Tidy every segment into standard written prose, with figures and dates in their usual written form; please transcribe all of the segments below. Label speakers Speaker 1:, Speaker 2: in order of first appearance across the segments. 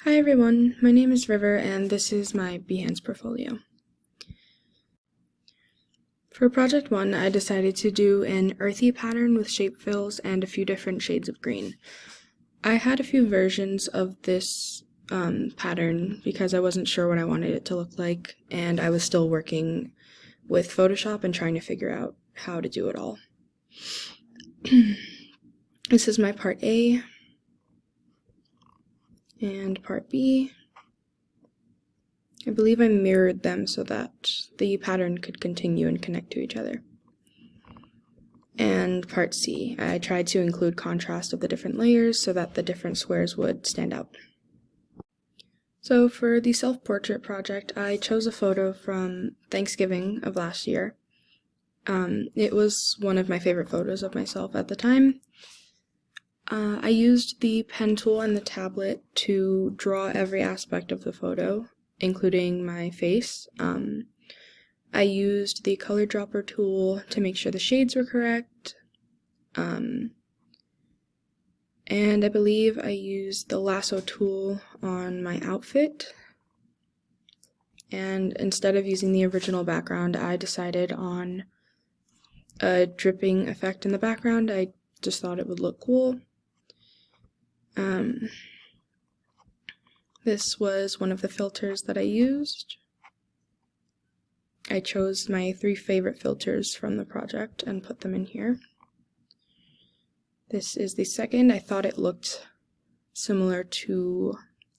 Speaker 1: Hi everyone, my name is River and this is my Behance Portfolio. For project 1, I decided to do an earthy pattern with shape fills and a few different shades of green. I had a few versions of this pattern because I wasn't sure what I wanted it to look like, and I was still working with Photoshop and trying to figure out how to do it all. This is my part A and part B. I believe I mirrored them so that the pattern could continue and connect to each other. And part C, I tried to include contrast of the different layers so that the different squares would stand out. So for the self-portrait project, I chose a photo from Thanksgiving of last year. It was one of my favorite photos of myself at the time. I used the pen tool and the tablet to draw every aspect of the photo, including my face. I used the color dropper tool to make sure the shades were correct. And I believe I used the lasso tool on my outfit. And instead of using the original background, I decided on a dripping effect in the background. I just thought it would look cool. This was one of the filters that I used. I chose my 3 favorite filters from the project and put them in here. This is the second. I thought it looked similar to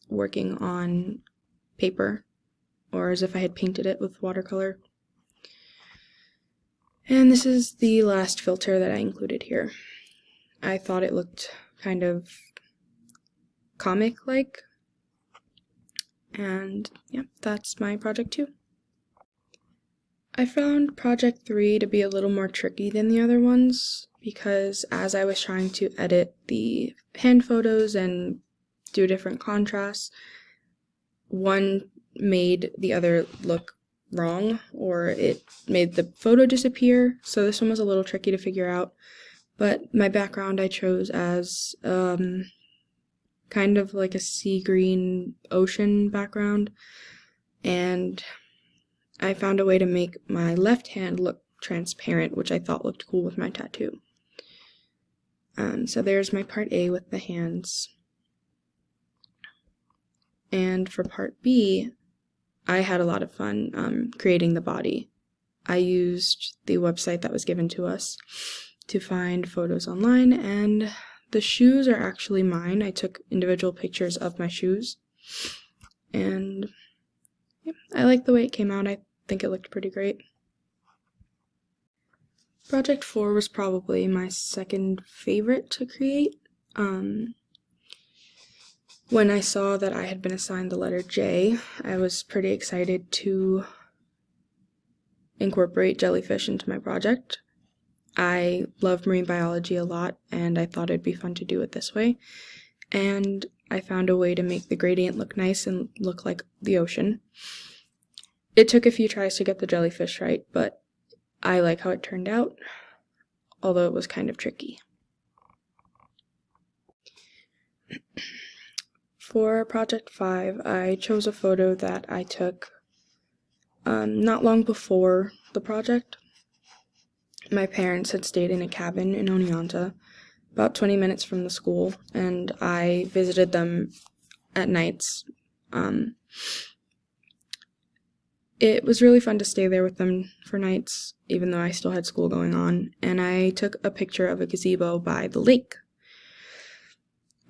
Speaker 1: working on paper, or as if I had painted it with watercolor. And this is the last filter that I included here. I thought it looked kind of comic-like. And yeah, that's my project 2. I found project 3 to be a little more tricky than the other ones because as I was trying to edit the hand photos and do different contrasts, one made the other look wrong, or it made the photo disappear, so this one was a little tricky to figure out. But my background I chose as kind of like a sea green ocean background, and I found a way to make my left hand look transparent, which I thought looked cool with my tattoo. So there's my part A with the hands. And for part B, I had a lot of fun creating the body. I used the website that was given to us to find photos online, and the shoes are actually mine. I took individual pictures of my shoes, and yeah, I like the way it came out. I think it looked pretty great. Project 4 was probably my second favorite to create. When I saw that I had been assigned the letter J, I was pretty excited to incorporate jellyfish into my project. I love marine biology a lot, and I thought it'd be fun to do it this way. And I found a way to make the gradient look nice and look like the ocean. It took a few tries to get the jellyfish right, but I like how it turned out, although it was kind of tricky. For project 5, I chose a photo that I took not long before the project. My parents had stayed in a cabin in Oneonta, about 20 minutes from the school, and I visited them at nights. It was really fun to stay there with them for nights, even though I still had school going on, and I took a picture of a gazebo by the lake.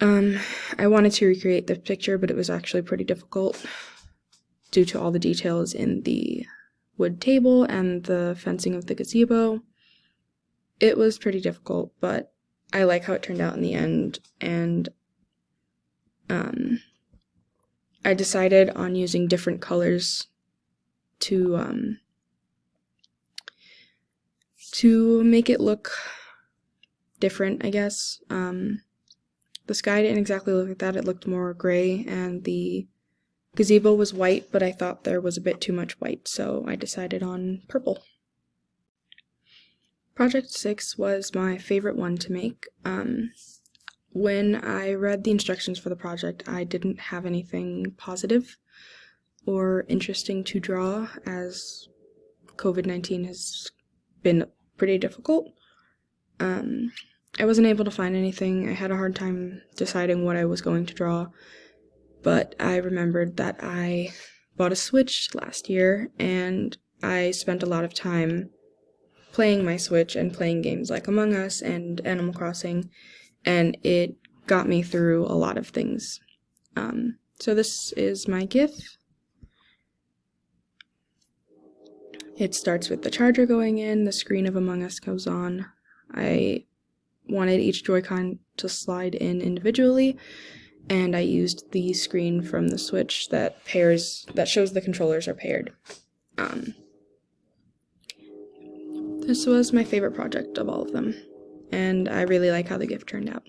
Speaker 1: I wanted to recreate the picture, but it was actually pretty difficult due to all the details in the wood table and the fencing of the gazebo. It was pretty difficult, but I like how it turned out in the end, and I decided on using different colors to make it look different, I guess. The sky didn't exactly look like that. It looked more gray, and the gazebo was white, but I thought there was a bit too much white, so I decided on purple. Project 6 was my favorite one to make. When I read the instructions for the project, I didn't have anything positive or interesting to draw, as COVID-19 has been pretty difficult. I wasn't able to find anything. I had a hard time deciding what I was going to draw, but I remembered that I bought a Switch last year, and I spent a lot of time playing my Switch and playing games like Among Us and Animal Crossing, and it got me through a lot of things. So this is my GIF. It starts with the charger going in, the screen of Among Us goes on. I wanted each Joy-Con to slide in individually, and I used the screen from the Switch that shows the controllers are paired. This was my favorite project of all of them, and I really like how the GIF turned out.